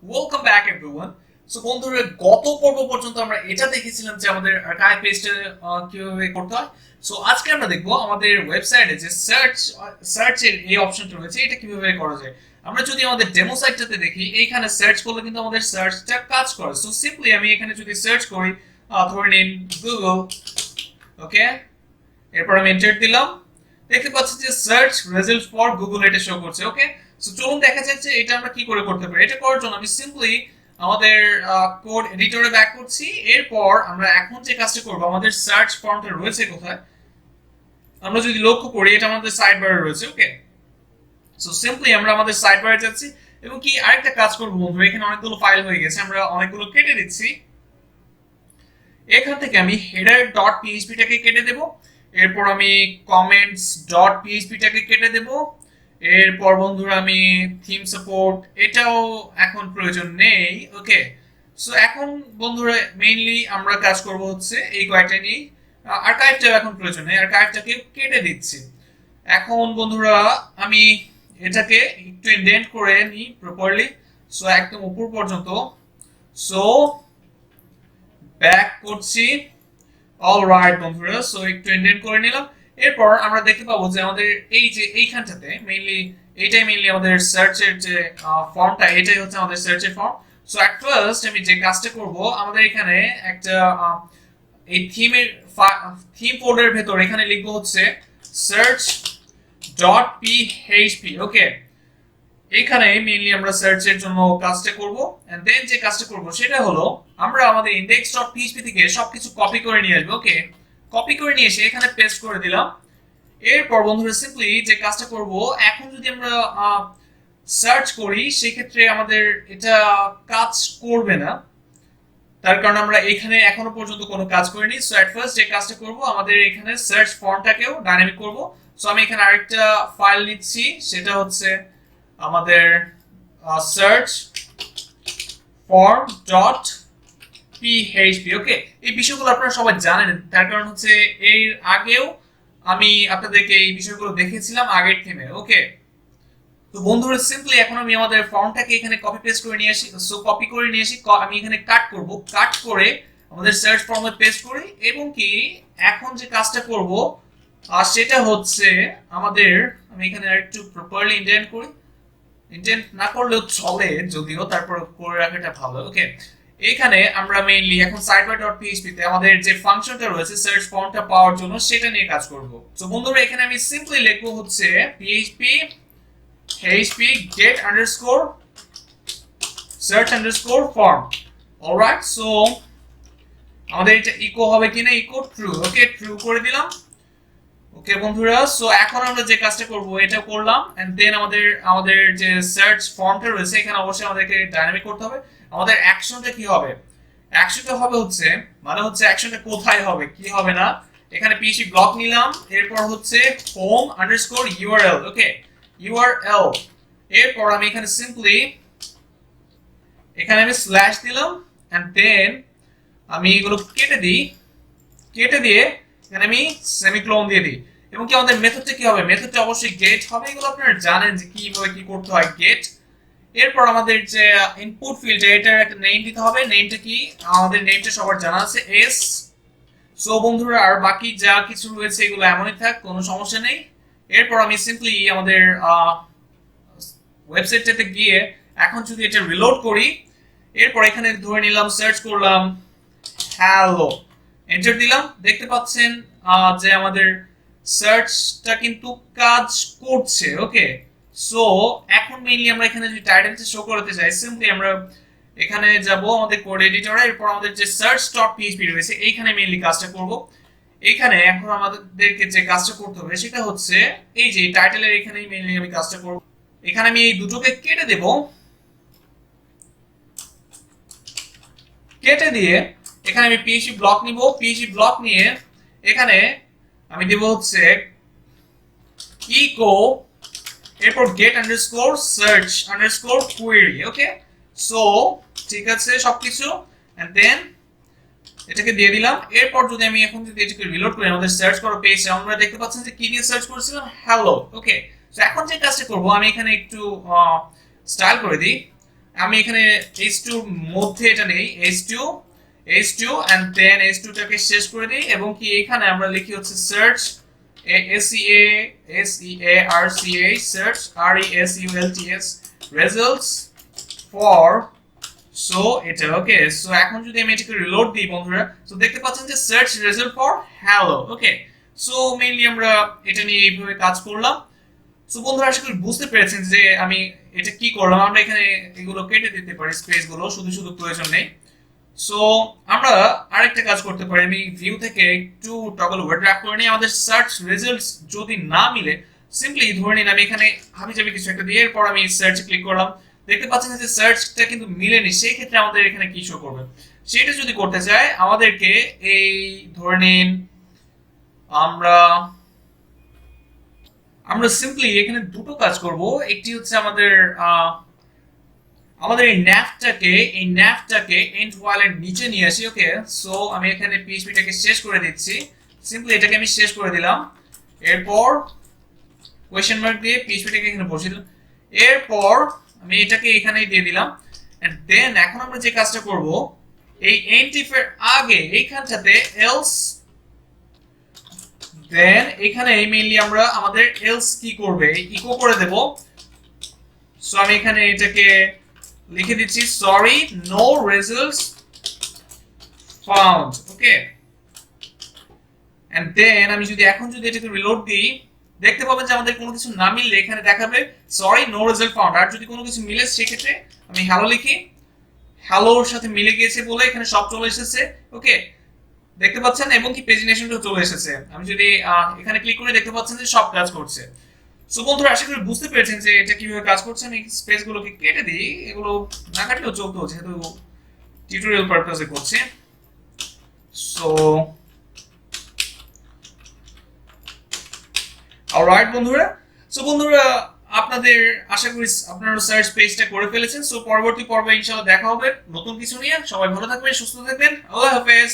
Welcome back everyone. So বন্ধুরা, গত পর্ব পর্যন্ত আমরা এটা দেখেছিলাম যে আমাদের আর্কাইভ পেজটা কিভাবে করতে হয়। সো আজকে আমরা দেখবো আমাদের ওয়েবসাইটে যে সার্চের এই অপশনটা রয়েছে এটা কিভাবে করা যায়। আমরা যদি আমাদের ডেমো সাইটটাতে দেখি, এইখানে সার্চ করলে কিন্তু আমাদের সার্চটা কাজ করে। সো সিম্পলি আমি এখানে যদি সার্চ করি, ধরে নিন গুগল, ওকে, এরপর আমি এন্টার দিলাম, দেখতে পাচ্ছি যে সার্চ রেজাল্ট ফর গুগল এটা শো করছে। ওকে, সো চলুন দেখা যাচ্ছে এটা আমরা কি করে করতে পারি। এটা করার জন্য আমি সিম্পলি আমাদের কোড এডিটরে ব্যাক করছি। এরপর আমরা এখন যে কাজটা করব, আমাদের সার্চ ফর্মটা রয়েছে কোথায়, আমরা যদি লক্ষ্য করি এটা আমাদের সাইড বারে রয়েছে। ওকে, সো সিম্পলি আমরা আমাদের সাইড বারে যাচ্ছি এবং কি আরেকটা কাজ করব বন্ধুরা, এখানে অনেকগুলো ফাইল হয়ে গেছে, আমরা অনেকগুলো কেটে দিচ্ছি। এখান থেকে আমি হেডার ডট পিএইচপিটাকে কেটে দেব, এরপর আমি কমেন্টস ডট পিএইচপিটাকে কেটে দেব, এরপর বন্ধুরা আমি থিম সাপোর্ট এটাও এখন প্রয়োজন নেই। ওকে, সো এখন বন্ধুরা মেইনলি আমরা কাজ করব হচ্ছে এই কয়েকটা নিয়ে। আর্কাইভটাও এখন প্রয়োজন নেই, আর্কাইভটাকে কেটে দিচ্ছি। এখন বন্ধুরা আমি এটাকে একটু ইনডেন্ট করে নিই প্রপারলি, সো একদম উপর পর্যন্ত। সো ব্যাক করছি। অলরাইট বন্ধুরা, সো একটু ইনডেন্ট করে নিলাম। এরপর আমরা দেখতে পাবো যে আমাদের এই যে এইখানটাতে মেইনলি আমাদের সার্চের যে ফর্মটা, এটাই হচ্ছে আমাদের সার্চের ফর্ম। সো এট ফার্স্ট আমি যে কাজটা করব, আমাদের এখানে একটা এই থিম ফোল্ডারের ভেতর এখানে লিখবো হচ্ছে সার্চ ডট পিএইচপি। ওকে, এখানে মেইনলি আমরা সার্চের জন্য কাজটা করব, এন্ড দেন যে কাজটা করব সেটা হলো আমরা আমাদের index.php থেকে সবকিছু কপি করে নিয়ে আসবো। ওকে, কপি করে নিয়ে এসে এখানে পেস্ট করে দিলাম। এরপর বন্ধুরা সিম্পলি যে কাজটা করব, এখন যদি আমরা সার্চ করি সেক্ষেত্রে আমাদের এটা কাজ করবে না, তার কারণ আমরা এখানে এখনো পর্যন্ত কোনো কাজ করিনি। সো এট ফার্স্ট যে কাজটা করব, আমাদের এখানে সার্চ ফর্মটাকেও ডাইনামিক করব। সো আমি এখানে আরেকটা ফাইল নিচ্ছি, সেটা হচ্ছে আমাদের সার্চ ফর্ম ডট পিএইচপি। ওকে, এই বিষয়গুলো আপনারা সবাই জানেন, তার কারণ হচ্ছে এর আগেও আমি আপনাদেরকে এই বিষয়গুলো দেখেছিলাম আগের থিমে। ওকে, তো বন্ধুরা সিম্পলি এখন আমি আমাদের ফর্মটাকে এখানে কপি পেস্ট করে নিয়ে আসি। সো কপি করে নিয়ে আসি, আমি এখানে কাট করব, কাট করে আমাদের সার্চ ফর্মে পেস্ট করি এবং কি এখন যে কাজটা করব সেটা হচ্ছে আমাদের, আমি এখানে আরেকটু প্রপারলি ইন্ডেন্ট করি, ইন্টেন্ট না করলেও চলে যদিও, তারপর করে রাখাটা ভালো। ওকে, এখানে আমরা মেইনলি এখন sidebar.php তে আমাদের যে ফাংশনটা রয়েছে সার্চ ফর্মটা পাওয়ার জন্য সেটা নিয়ে কাজ করব। সো বন্ধুরা এখানে আমি সিম্পলি লিখবো হচ্ছে php get underscore search underscore form। Alright, so আমাদের এটা ইকো হবে কিনা, ইকো ট্রু। ওকে, ট্রু করে দিলাম। ওকে বন্ধুরা, সো এখন আমরা যে কাজটা করব এটা করলাম, এন্ড দেন আমাদের যে সার্চ ফর্মটা রয়েছে এখানে অবশ্যই আমাদেরকে ডাইনামিক করতে হবে। আমাদের অ্যাকশনটা কি হবে, অ্যাকশনটা হবে হচ্ছে অ্যাকশনটা কোথায় হবে কি হবে না, এখানে পিএইচপি ব্লক নিলাম, এরপর হচ্ছে হোম আন্ডারস্কোর ইউআরএল। ওকে, ইউআরএল, এরপর আমি এখানে সিম্পলি এখানে আমি স্ল্যাশ দিলাম, এন্ড দেন আমি এগুলো কেটে দিই, কেটে দিয়ে এখানে আমি সেমিকোলন দিয়ে দিই। এবং কি আমাদের মেথডটা কি হবে, মেথডটা অবশ্যই গেট হবে। এগুলো আপনারা জানেন যে কিভাবে কি করতে হয়, গেট। এরপর আমাদের যে ইনপুট ফিল্ড, এটার একটা নেম দিতে হবে। নেমটা কি, আমাদের নেমটা সবার জানা আছে, এস। সো বন্ধুরা আর বাকি যা কিছু রয়েছে এগুলো এমনই থাক, কোনো সমস্যা নেই। এরপর আমি সিম্পলি আমাদের ওয়েবসাইটটাতে গিয়ে এখন যদি এটা রিলোড করি, এরপর এখানে ধরে নিলাম সার্চ করলাম হ্যালো, এন্টার দিলাম, দেখতে পাচ্ছেন যে আমাদের সার্চটা কিন্তু কাজ করছে। ওকে, সো এখন মেইনলি আমরা এখানে যদি টাইটেলটা শো করতে চাই, সিম্পলি আমরা এখানে যাব আমাদের কোড এডিটরে, এরপর আমাদের যে সার্চ ডট পিএইচপি রয়েছে এইখানে মেইনলি কাজটা করব। এইখানে এখন আমাদেরকে যে কাজটা করতে হবে সেটা হচ্ছে এই যে টাইটেলের এখানেই মেইনলি আমি কাজটা করব। এখানে আমি এই দুটোকে কেটে দেব, কেটে দিয়ে এখানে আমি পিএইচপি ব্লক নিব, পিএইচপি ব্লক নিয়ে এখানে আমি দেব হচ্ছে ইকো, এরপর gate underscore search underscore query. ওকে, সো ঠিক আছে সবকিছু, এন্ড দেন এটাকে দিয়ে দিলাম। এরপর যদি আমি এখন যদি এটাকে রিলোড করি আমাদের সার্চ করা পেজে, আমরা দেখতে পাচ্ছেন যে কি দিয়ে সার্চ করেছিলাম, হ্যালো। ওকে, সো এখন যে কাজটা করব, আমি এখানে একটু স্টাইল করে দিই, আমি এখানে h2 এর মধ্যে এটা নেই h2 and then h2 টাকে শেষ করে দিই এবং কি এখানে আমরা লিখি হচ্ছে search search results results for so এটা ওকে। সো এখন যদি আমি এটাকে রিলোড দিই বন্ধুরা, সো দেখতে পাচ্ছেন যে search result for hello. Okay, so mainly আমরা এটা নিয়ে এইভাবে কাজ করলাম। সো বন্ধুরা আশা করি বুঝতে পেরেছেন যে আমি এটা কি করলাম। আমরা এখানে এগুলো কেটে দিতে পারি, স্পেস গুলো শুধু শুধু প্রয়োজন নেই। সো আমরা আরেকটা কাজ করতে পারি, আমি ভিউ থেকে একটু টগল ওয়ার্ড র‍্যাপ করে নিই। আমাদের সার্চ রেজাল্টস যদি না মিলে, সিম্পলি ধরে নিন আমি এখানে হাবিজাবি কিছু একটা দিয়ে এরপর আমি সার্চে ক্লিক করলাম, দেখতে পাচ্ছেন যে সার্চটা কিন্তু মিলেনি। সেই ক্ষেত্রে আমাদের এখানে কি শো করবে, সেটা যদি করতে চাই আমাদেরকে এই ধরে নিন আমরা আমরা সিম্পলি এখানে দুটো কাজ করব। একটি হচ্ছে আমাদের আমাদের এই ন্যাভটাকে এন্ড ওয়ালের নিচে নিয়ে আসি। ওকে, সো আমি এখানে পিএইচপিটাকে শেষ করে দিচ্ছি। সিম্পলি এটাকে আমি শেষ করে দিলাম। এরপর কোয়েশ্চেন মার্ক দিয়ে পিএইচপিটাকে এখানে বসিয়ে দিলাম। এরপর আমি এটাকে এখানেই দিয়ে দিলাম। এন্ড দেন এখন আমরা যে কাজটা করব, এই এন্ড ইফ এর আগে এইখানটাতে এলস, দেন এখানে মেইনলি আমরা আমাদের এলস কি করবে ইকো করে দেব। সো আমি এখানে এটাকে লিখে দিচ্ছি sorry no results found. Okay, and then আমি যদি এখন যদি এটাকে রিলোড দিই, দেখতে পাবেন যে আমাদের কোনো কিছু না মিললে এখানে দেখাবে সরি নো রেজাল্ট ফাউন্ড। আর যদি কোনো কিছু মিলে সেক্ষেত্রে আমি হ্যালো লিখি, হ্যালোর সাথে মিলে গিয়েছে বলে এখানে সব চলে এসেছে। ওকে, দেখতে পাচ্ছেন এবং কি প্রেজেন্টেশনটাও চলে এসেছে। আমি যদি এখানে ক্লিক করে দেখতে পাচ্ছেন যে সব কাজ করছে। সো বন্ধুরা আশা করি বুঝতে পেরেছেন যে এটা কিভাবে কাজ করছে। আমি স্পেসগুলোকে কেটে দিই, এগুলো না কাটলেও চলতো যেহেতু টিউটোরিয়াল পারপাসে করছি। সো অলরাইট বন্ধুরা, বন্ধুরা আপনাদের আশা করি আপনারা সার্চ পেজটা করে ফেলেছেন। সো পরবর্তী পর্বে ইনশাআল্লাহ দেখা হবে নতুন কিছু নিয়ে। সবাই ভালো থাকবেন, সুস্থ থাকবেন, আল্লাহ হাফেজ।